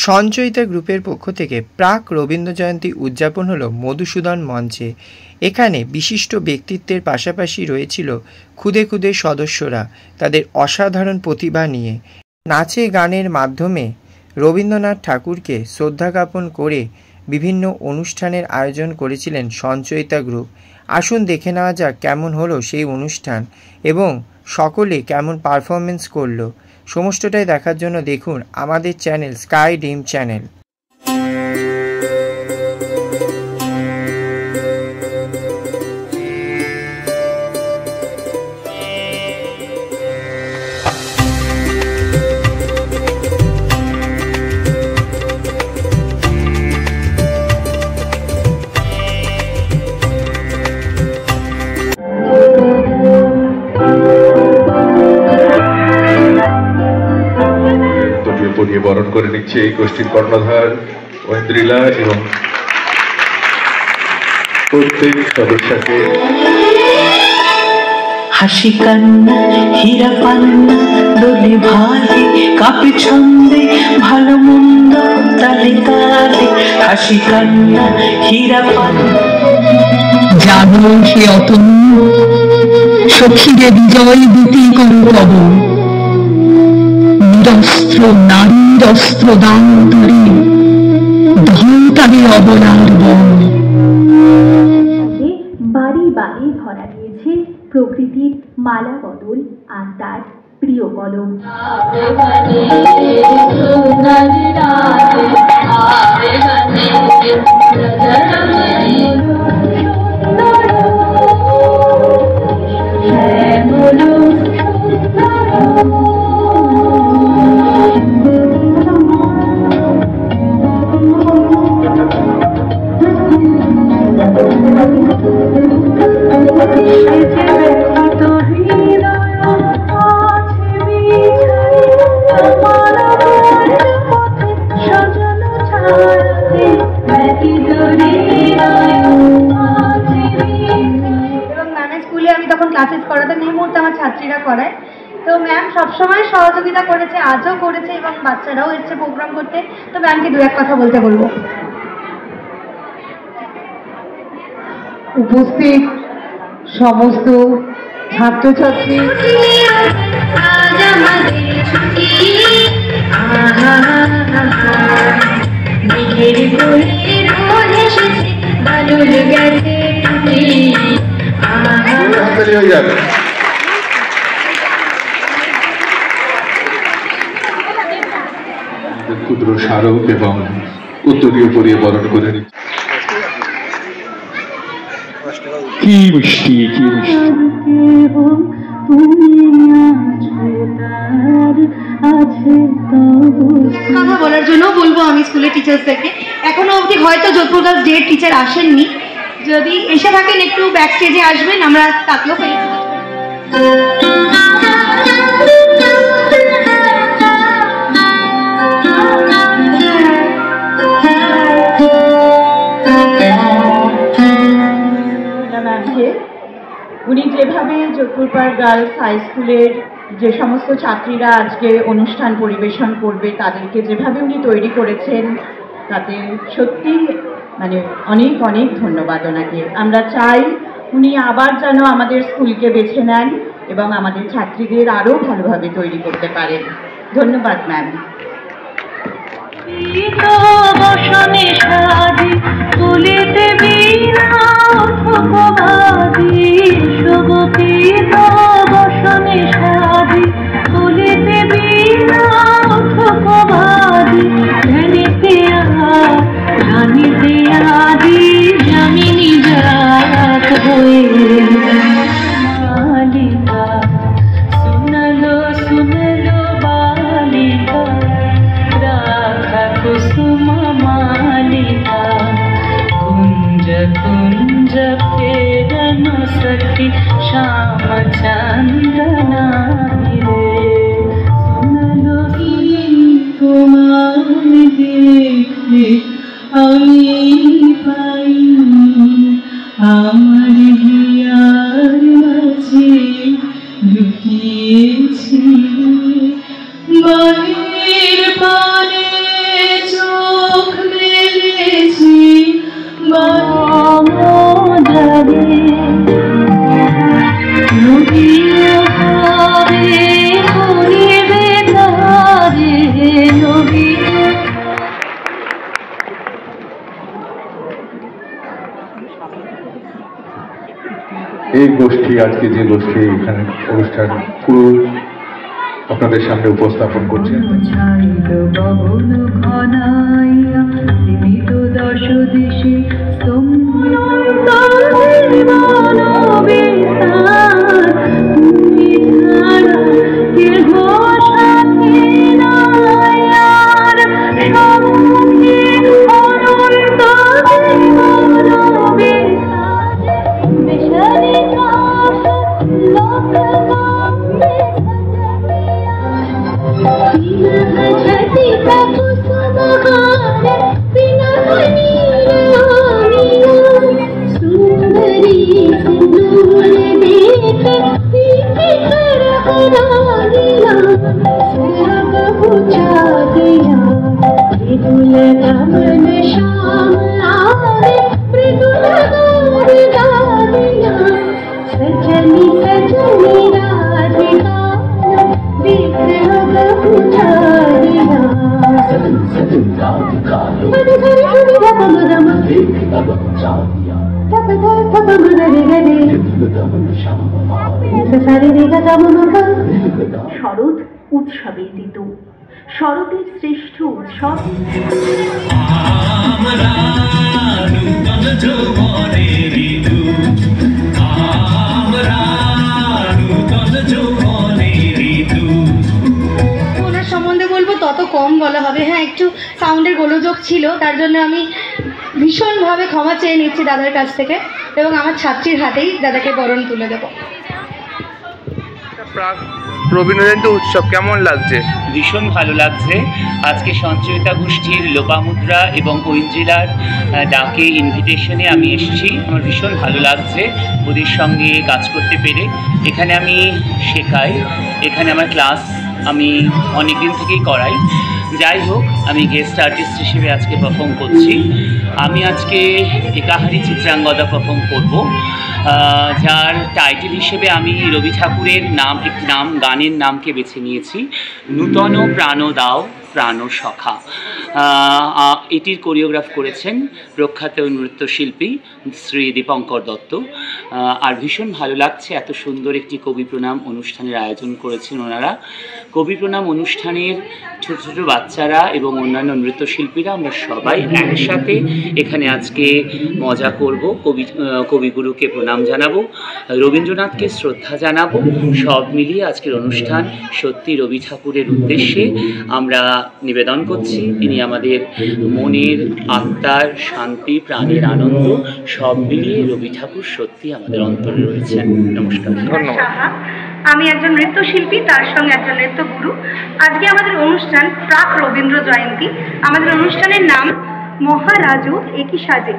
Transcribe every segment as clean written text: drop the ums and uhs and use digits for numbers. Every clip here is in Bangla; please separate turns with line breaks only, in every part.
সঞ্চয়িতা গ্রুপের পক্ষ থেকে প্রাক রবীন্দ্র জয়ন্তী উদযাপন হলো মধুসূদন মঞ্চে। এখানে বিশিষ্ট ব্যক্তিত্বের পাশাপাশি রয়েছিল খুদে খুদে সদস্যরা তাদের অসাধারণ প্রতিভা নিয়ে। নাচে গানের মাধ্যমে রবীন্দ্রনাথ ঠাকুরকে শ্রদ্ধা জ্ঞাপন করে বিভিন্ন অনুষ্ঠানের আয়োজন করেছিলেন সঞ্চয়িতা গ্রুপ। আসুন দেখে নেওয়া যাক কেমন হলো সেই অনুষ্ঠান এবং সকলে কেমন পারফরমেন্স করলো। সমস্তটাই দেখার জন্য দেখুন আমাদের চ্যানেল স্কাই ড্রিম চ্যানেল।
বরণ করে নিচ্ছে এই গোষ্ঠীর কর্ণধার ঐন্দ্রিলা এবং প্রত্যেক সদস্যকে
হাসি কান্না হীরা পান্না দোলে ভালে কাপে ছন্দে ভালো মন্দ তালে তালে হাসি কান্না হীরা পান্না জানো সে অতন্য সখীরে বিজয় দিতে করো তব নিরস্ত্র নারীর অস্ত্র দান ধরে ধনতারে অবলার বন।
বাড়ি বাড়ি ধরা দিয়েছে প্রকৃতির মালা বদল আর তার প্রিয় কলম।
ছাত্রীরা করায় তো ম্যাম সবসময় সহযোগিতা করেছে, আজও করেছে এবং বাচ্চারাও এসছে প্রোগ্রাম করতে। তো ম্যামকে দু এক কথা বলতে বলবো।
উপস্থিত সমস্ত ছাত্রছাত্রী
ক্ষুদ্র স্মারক এবং উত্তরীয় পরিয়ে বরণ করে নিচ্ছে। কি মিষ্টি কি মিষ্টি
কথা বলার জন্য বলবো আমি স্কুলের টিচার্সদেরকে, এখনো অবধি হয়তো যোধপুর গার্লস ডে টিচার আসেননি, যদি এসে থাকেন একটু ব্যাক স্টেজে আসবেন, আমরা তাকেও ফেলিসিটেট করি।
উনি যেভাবে যোধপুর পার্ক গার্লস হাই স্কুলের যে সমস্ত ছাত্রীরা আজকে অনুষ্ঠান পরিবেশন করবে তাদেরকে যেভাবে উনি তৈরি করেছেন তাতে সত্যি মানে অনেক অনেক ধন্যবাদ ওনাকে। আমরা চাই উনি আবার যেন আমাদের স্কুলকে বেছে নেন এবং আমাদের ছাত্রীদের আরও ভালোভাবে তৈরি করতে পারেন। ধন্যবাদ ম্যাম।
বাহির পানে
গোষ্ঠী, আজকে যে গোষ্ঠী এখানে অনুষ্ঠান পুরো আপনাদের সামনে উপস্থাপন করছেন।
শরৎ উৎসবের ঋতু, শরতের শ্রেষ্ঠ উৎসব
ওনার সম্বন্ধে বলবো তত কম বলা হবে। হ্যাঁ, একটু সাউন্ডের গোলযোগ ছিল, তার জন্য আমি ভীষণভাবে ক্ষমা চেয়ে নিচ্ছি দাদার কাছ থেকে, এবং আমার ছাত্রীর হাতেই দাদাকে বরণ তুলে দেবো।
রবীন্দ্র জয়ন্তী উৎসব কেমন লাগছে?
ভীষণ ভালো লাগছে। আজকে সঞ্চয়িতা গোষ্ঠীর লোপামুদ্রা এবং ঐন্দ্রিলার ডাকে ইনভিটেশনে আমি এসেছি। আমার ভীষণ ভালো লাগছে ওদের সঙ্গে কাজ করতে পেরে। এখানে আমি শেখাই, এখানে আমার ক্লাস আমি অনেক দিন থেকেই করাই। যাই হোক, আমি গেস্ট আর্টিস্ট হিসেবে আজকে পারফর্ম করছি। আমি আজকে একাহারি চিত্রাঙ্গদা পারফর্ম করব, যার টাইটেল হিসেবে আমি রবি ঠাকুরের একটি গানের নামকে বেছে নিয়েছি, নূতন প্রাণ দাও প্রাণ সখা। এটির কোরিওগ্রাফ করেছেন প্রখ্যাত নৃত্যশিল্পী শ্রী দীপঙ্কর দত্ত। আর ভীষণ ভালো লাগছে, এত সুন্দর একটি কবি প্রণাম অনুষ্ঠানের আয়োজন করেছেন ওনারা। কবি প্রণাম অনুষ্ঠানের ছোট ছোট বাচ্চারা এবং অন্যান্য নৃত্যশিল্পীরা আমরা সবাই একসাথে এখানে আজকে মজা করব, কবিগুরুকে প্রণাম জানাবো, রবীন্দ্রনাথকে শ্রদ্ধা জানাবো। সব মিলিয়ে আজকের অনুষ্ঠান সত্যি রবি ঠাকুরের উদ্দেশ্যে আমরা নিবেদন করছি। তিনি আমাদের মনের আত্মার শান্তি, প্রাণের আনন্দ, সব মিলিয়ে রবি ঠাকুর সত্যি আমাদের অন্তরে রয়েছেন। নমস্কার, ধন্যবাদ।
আমি একজন নৃত্যশিল্পী, তার সঙ্গে একজন নৃত্যগুরু। আজকে আমাদের অনুষ্ঠান প্রাক রবীন্দ্র জয়ন্তী। আমাদের অনুষ্ঠানের নাম মহারাজু একই সাজে।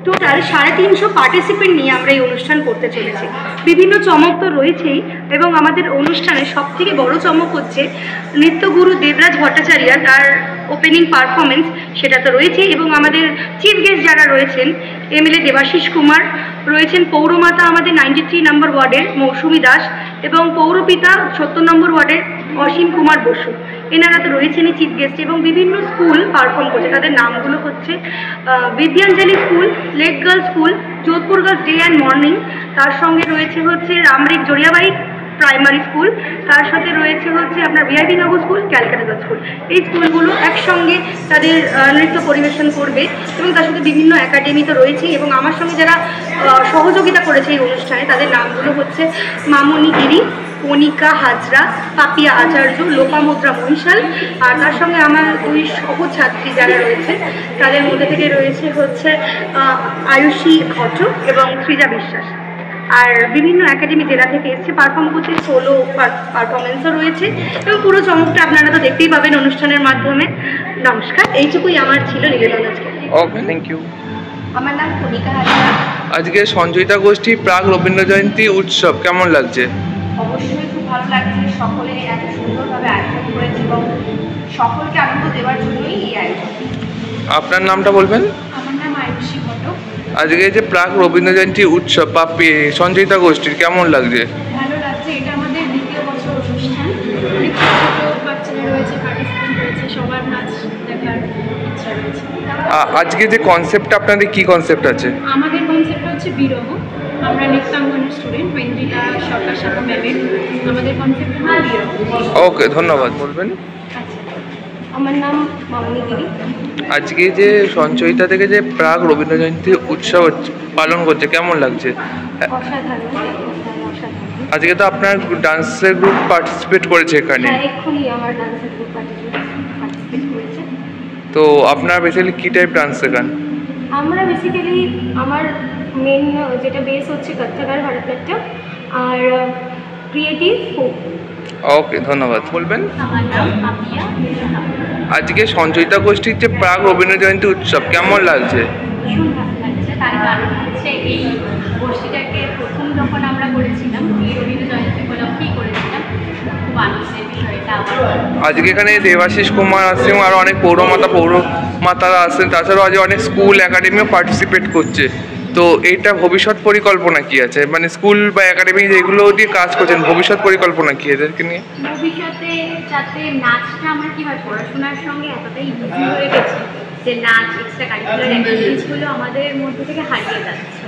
টোটাল 350 পার্টিসিপেন্ট নিয়ে আমরা এই অনুষ্ঠান করতে চলেছি। বিভিন্ন চমক তো রয়েছেই, এবং আমাদের অনুষ্ঠানের সবথেকে বড় চমক হচ্ছে নৃত্যগুরু দেবরাজ ভট্টাচার্য, তার ওপেনিং পারফরমেন্স সেটা তো রয়েছেই, এবং আমাদের চিফ গেস্ট যারা রয়েছেন MLA দেবাশিস কুমার রয়েছেন, পৌরমাতা আমাদের 93 নম্বর ওয়ার্ডের মৌসুমী দাস, এবং পৌরপিতা 70 নম্বর ওয়ার্ডের অসীম কুমার বসু। এনারা তো রয়েছেনই চিফ গেস্ট, এবং বিভিন্ন স্কুল পারফর্ম করছে। তাদের নামগুলো হচ্ছে Vidyanjali school, lake girls school, Jodhpur girls day and morning, তার সঙ্গে রয়েছে হচ্ছে রামরিক জড়িয়াবাড়ি প্রাইমারি স্কুল, তার সাথে রয়েছে হচ্ছে আপনার VIP নগর স্কুল, ক্যালকাটা স্কুল। এই স্কুলগুলো একসঙ্গে তাদের নৃত্য পরিবেশন করবে, এবং তার সাথে বিভিন্ন একাডেমি তো রয়েছেই। এবং আমার সঙ্গে যারা সহযোগিতা করেছে এই অনুষ্ঠানে তাদের নামগুলো হচ্ছে মামনি গিরি, কণিকা হাজরা, পাপিয়া আচার্য, লোপামুদ্রা মহিশাল। আর তার সঙ্গে আমার দুই সহছাত্রী যারা রয়েছে তাদের মধ্যে থেকে রয়েছে হচ্ছে আয়ুষী ঘটক এবং সৃজা বিশ্বাস। আর বিভিন্ন একাডেমি জেলা থেকে এসছে পারফর্ম করতে, সোলো পারফরমেন্সও রয়েছে, এবং পুরো চমকটা আপনারা তো দেখতেই পাবেন অনুষ্ঠানের মাধ্যমে। নমস্কার, এইটুকুই আমার ছিল নিবেদন আজকে।
ওকে, থ্যাংক ইউ।
আমার নাম কণিকা হাজরা।
আজকে সঞ্চয়িতা গোষ্ঠী প্রাক রবীন্দ্র জয়ন্তী উৎসব কেমন লাগছে?
অবশ্যই খুব ভালো লাগছে, সকলে এত সুন্দরভাবে আয়োজন করেছে এবং সকলকে আনন্দ দেওয়ার জন্যই এই আয়োজন।
আপনার নামটা বলবেন?
আমার নাম আয়ুষী ঘটক।
আজকে যে প্রাক রবীন্দ্র জয়ন্তী উৎসব পাপি সঞ্চয়িতা গোষ্ঠীর কেমন লাগছে?
ভালো লাগছে, এটা আমাদের দ্বিতীয় বছর অনুষ্ঠান। অনেক ছোটো বাচ্চারা রয়েছে, পার্টিসিপেন্ট রয়েছে, সবার নাচ দেখার ইচ্ছা রয়েছে।
আজকে যে কনসেপ্ট আপনাদের কি কনসেপ্ট আছে?
আমাদের কনসেপ্ট হচ্ছে বিরহ। আমরা নৃত্যাঙ্গনের স্টুডেন্ট ঐন্দ্রিলা সরকার শাখা ম্যামের। আমাদের কনসেপ্ট
ওকে, ধন্যবাদ। বলবেন?
আচ্ছা, আমার নাম মামনি গিরি।
আজকে যে সঞ্চয়িতা থেকে যে প্রাক রবীন্দ্র জয়ন্তী উৎসব পালন করছে, কেমন লাগছে?
অসাধারণ, অসাধারণ।
আজকে তো আপনার ডান্সের গ্রুপ পার্টিসিপেট করেছে এখানে।
হ্যাঁ, এক্ষুনি আমার ডান্সের গ্রুপ পার্টিসিপেট করেছে।
তো আপনার বেসিক্যালি কী টাইপ ডান্স শেখান?
আমরা বেসিক্যালি আমার মেন যেটা বেস হচ্ছে কত্থক আর ভারতনাট্যম আর ক্রিয়েটিভ ফোক।
ওকে, ধন্যবাদ। বলবেন?
আমার নাম আপিয়া।
আজকে সঞ্চয়িতা গোষ্ঠীর যে প্রাক রবীন্দ্র জয়ন্তী উৎসব কেমন লাগছে?
ভীষণ ভালো লাগছে, তার কারণ হচ্ছে এই গোষ্ঠীটাকে প্রথম যখন আমরা করেছিলাম এই রবীন্দ্র জয়ন্তী উপলক্ষেই করেছিলাম, খুব আনন্দের বিষয়টা আমার।
আজকে এখানে দেবাশিস কুমার আসছে এবং আরও অনেক পৌরমাতারা আসছেন, তাছাড়াও আজ অনেক স্কুল একাডেমিও পার্টিসিপেট করছে। তো এইটা ভবিষ্যৎ পরিকল্পনা কি আছে, মানে স্কুল বা একাডেমি যেগুলো দিয়ে কাজ করছেন, ভবিষ্যৎ পরিকল্পনা কি এদেরকে নিয়ে?
ভবিষ্যতে যাতে নাচটা আমার কি হয়, পড়াশোনার সঙ্গে এতটাই ইজি হয়ে গেছে যে নাচ এক্সট্রা কারিকুলার অ্যাক্টিভিটিসগুলো আমাদের মধ্যে থেকে হারিয়ে যাচ্ছে।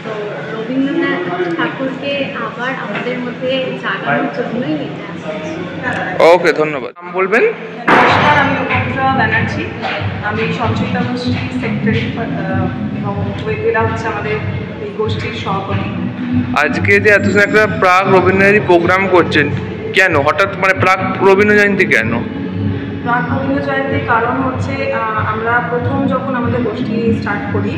তো রবীন্দ্রনাথ ঠাকুরকে আবার আমাদের মধ্যে জাগানোর জন্যই এটা।
ওকে, ধন্যবাদ। নাম বলবেন?
নমস্কার, আমি রূপা ব্যানার্জি। আমি সঞ্চয়িতা গোষ্ঠী সেক্রেটারি এবং ওয়েবেলা হচ্ছে আমাদের এই গোষ্ঠীর সভাপতি।
আজকে যে এত একটা প্রাক রবীন্দ্র জয়ন্তী প্রোগ্রাম করছেন, কেন হঠাৎ, মানে প্রাক রবীন্দ্র জয়ন্তী কেন?
প্রাক রবীন্দ্র জয়ন্তীর কারণ হচ্ছে আমরা প্রথম যখন আমাদের গোষ্ঠী স্টার্ট করি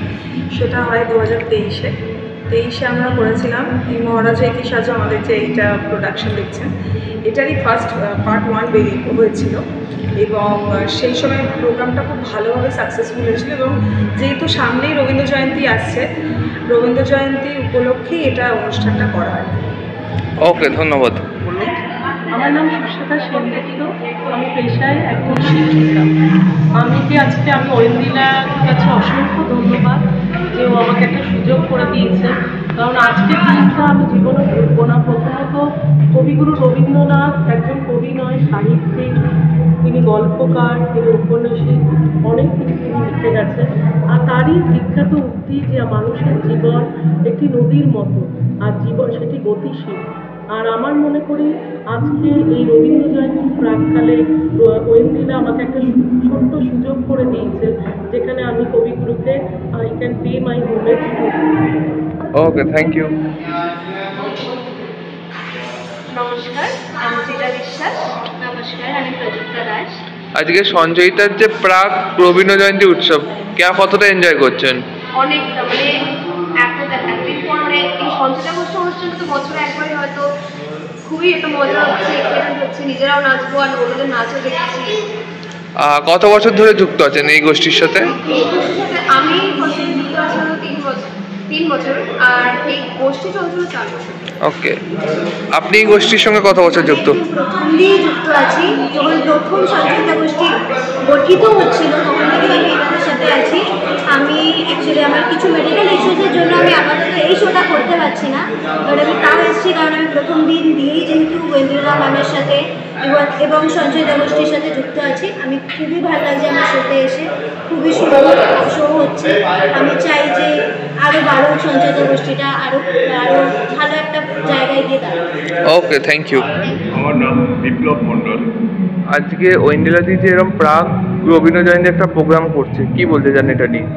সেটা হয় 2023-এ আমরা করেছিলাম এই মহারাজা একই সাজে আমাদের যে এইটা প্রোডাকশন দেখছেন এটারই ফার্স্ট পার্ট 1 বেরিয়ে হয়েছিল এবং সেই সময় প্রোগ্রামটা খুব ভালোভাবে সাকসেসফুল হয়েছিল এবং যেহেতু সামনেই রবীন্দ্র জয়ন্তী আসছে, রবীন্দ্র জয়ন্তী উপলক্ষেই এটা অনুষ্ঠানটা করা হয়।
ওকে, ধন্যবাদ।
আমার নাম সুস্মিতা সেনগুপ্ত, আমি পেশায় একজন শিক্ষিকা। আমি ঐন্দ্রিলার কাছে অসংখ্য ধন্যবাদ যে ও আমাকে একটা সুযোগ করে দিয়েছে, কারণ আজকের দিনটা আমি জীবনে ভুলব না। প্রথমত কবিগুরু রবীন্দ্রনাথ একজন কবি নয়, সাহিত্যিক, তিনি গল্পকার, তিনি উপন্যাসিক, অনেক কিছু তিনি লিখে গেছেন। আর তারই বিখ্যাত উক্তি যে মানুষের জীবন একটি নদীর মতো, আর জীবন সেটি গতিশীল। আর আমার মনে করি আজকে এই রবীন্দ্র জয়ন্তীর প্রাককালে ঐন্দ্রিলা আমাকে একটা ছোট্ট সুযোগ করে দিয়েছে, যেখানে আমি কবিগুরুকে I can pay my homage to.
Okay, thank you.
নমস্কার, আমি শ্রীজা বিশ্বাস। নমস্কার, আমি প্রযুক্তা দাস।
আজকে সঞ্চয়িতার যে প্রাক রবীন্দ্র জয়ন্তী উৎসব কতটা এনজয় করছেন?
অনেকটা, মানে একদিন পর মানে এই সঞ্চয়িতা গোষ্ঠী অনুষ্ঠানটা তো বছরে একবারই, হয়তো খুবই একটা মজা হচ্ছে, এক্সাইটেড হচ্ছে, নিজেরাও নাচবো আর ওদের নাচও দেখছি।
কত বছর ধরে যুক্ত আছেন এই গোষ্ঠীর সাথে?
এই গোষ্ঠীর সাথে আমি যুক্ত আছি 3 বছর, আর এই গোষ্ঠী চলছিল 4 বছর।
ওকে, আপনি এই গোষ্ঠীর সঙ্গে কত বছর যুক্ত?
প্রথম দিয়েই যুক্ত আছি, যখন প্রথম সঞ্চয়িতা গোষ্ঠী গঠিত হচ্ছিল তখন থেকে আমি এনাদের সাথে আছি। আমি অ্যাকচুয়ালি আমার কিছু মেডিকেল ইস্যুসের জন্য আমি আপাতত এই শোটা করতে পারছি না, বাট আমি তাও এসেছি কারণ আমি প্রথম দিন দিয়েই যেহেতু ঐন্দ্রিলা ম্যামের সাথে এবং সঞ্চয়িতা গোষ্ঠীর সাথে যুক্ত আছি। আমি খুবই ভালো লাগছে আমার শোতে এসে, খুবই সুন্দর শো হচ্ছে। আমি চাই যে আরও বাড়ুক সঞ্চয়িতা গোষ্ঠীটা, আরও ভালো একটা জায়গায় গিয়ে দাঁড়াবে।
ওকে, থ্যাংক ইউ।
আমার নাম বিপ্লব মণ্ডল।
আজকে ঐন্দ্রিলাদি যে এরকম প্রাক রবীন্দ্র জয়ন্তী একটা প্রোগ্রাম করছে, কি বলতে চান এটা নিয়ে?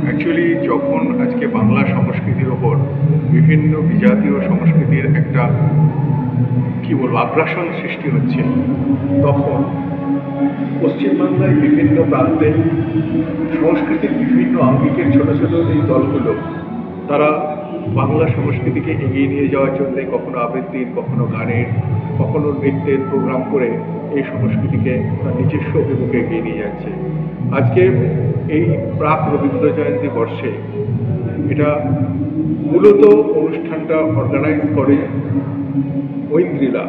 অ্যাকচুয়ালি যখন আজকে বাংলা সংস্কৃতির ওপর বিভিন্ন বিজাতীয় সংস্কৃতির একটা আগ্রাসন সৃষ্টি হচ্ছে, তখন পশ্চিমবাংলায় বিভিন্ন প্রান্তে সংস্কৃতির বিভিন্ন আঙ্গিকের ছোট ছোট এই দলগুলো তারা বাংলা সংস্কৃতিকে এগিয়ে নিয়ে যাওয়ার জন্য কখনো আবৃত্তির, কখনো গানের, কখনো নৃত্যের প্রোগ্রাম করে এই সংস্কৃতিকে তার নিজস্ব অভিমুখে এগিয়ে নিয়ে যাচ্ছে। আজকে এই প্রাক রবীন্দ্র জয়ন্তী বর্ষে এটা মূলত অনুষ্ঠানটা অর্গানাইজ করে ঐন্দ্রিলা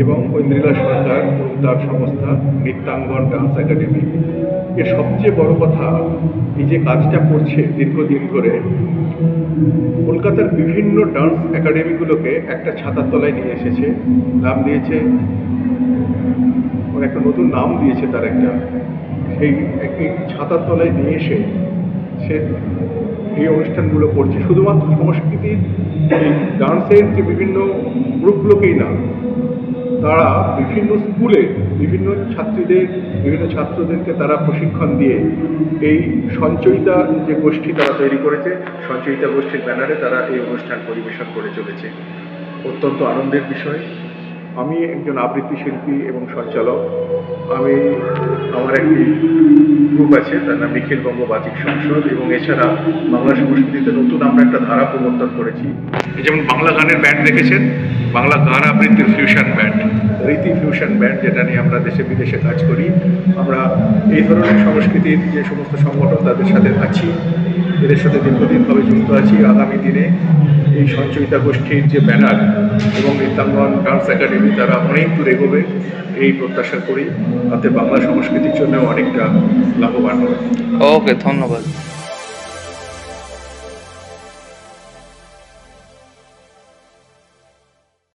এবং ঐন্দ্রিলা সরকার তার সংস্থা নৃত্যাঙ্গন ডান্স একাডেমি। এর সবচেয়ে বড় কথা, এই যে কাজটা করছে দীর্ঘদিন ধরে, কলকাতার বিভিন্ন ডান্স একাডেমিগুলোকে একটা ছাতার তলায় নিয়ে এসেছে, নাম দিয়েছে, একটা নতুন নাম দিয়েছে তার একটা, সেই একটি ছাতার তলায় নিয়ে এসে সে এই অনুষ্ঠানগুলো করছে। শুধুমাত্র সংস্কৃতির এই ডান্সের যে বিভিন্ন গ্রুপগুলোকেই না, তারা বিভিন্ন স্কুলে বিভিন্ন ছাত্রদেরকে তারা প্রশিক্ষণ দিয়ে এই সঞ্চয়িতা যে গোষ্ঠী তারা তৈরি করেছে, সঞ্চয়িতা গোষ্ঠীর ব্যানারে তারা এই অনুষ্ঠান পরিবেশন করে চলেছে। অত্যন্ত আনন্দের বিষয়। আমি একজন আবৃত্তি শিল্পী এবং সঞ্চালক। আমার একটি গ্রুপ আছে, তার নাম নিখিলবঙ্গ বাচিক সংসদ, এবং এছাড়া বাংলা সংস্কৃতিতে নতুন আমরা একটা ধারা প্রবর্তন করেছি। যেমন বাংলা গানের ব্যান্ড দেখেছেন, বাংলা গান আবৃত্তির ফিউশন ব্যান্ড, রীতি ফিউশন ব্যান্ড, যেটা নিয়ে আমরা দেশে বিদেশে কাজ করি। আমরা এই ধরনের সংস্কৃতির যে সমস্ত সংগঠন তাদের সাথে আছি, এদের সাথে দীর্ঘদিনভাবে যুক্ত আছি। আগামী দিনে এই সঞ্চয়িতা গোষ্ঠীর যে ব্যানার এবং নৃত্যাঙ্গন ডান্স একাডেমি, তারা অনেক দূর এগোবে এই প্রত্যাশা করি। তাতে বাংলা সংস্কৃতির জন্য অনেকটা লাভবান হবে।
ওকে, ধন্যবাদ।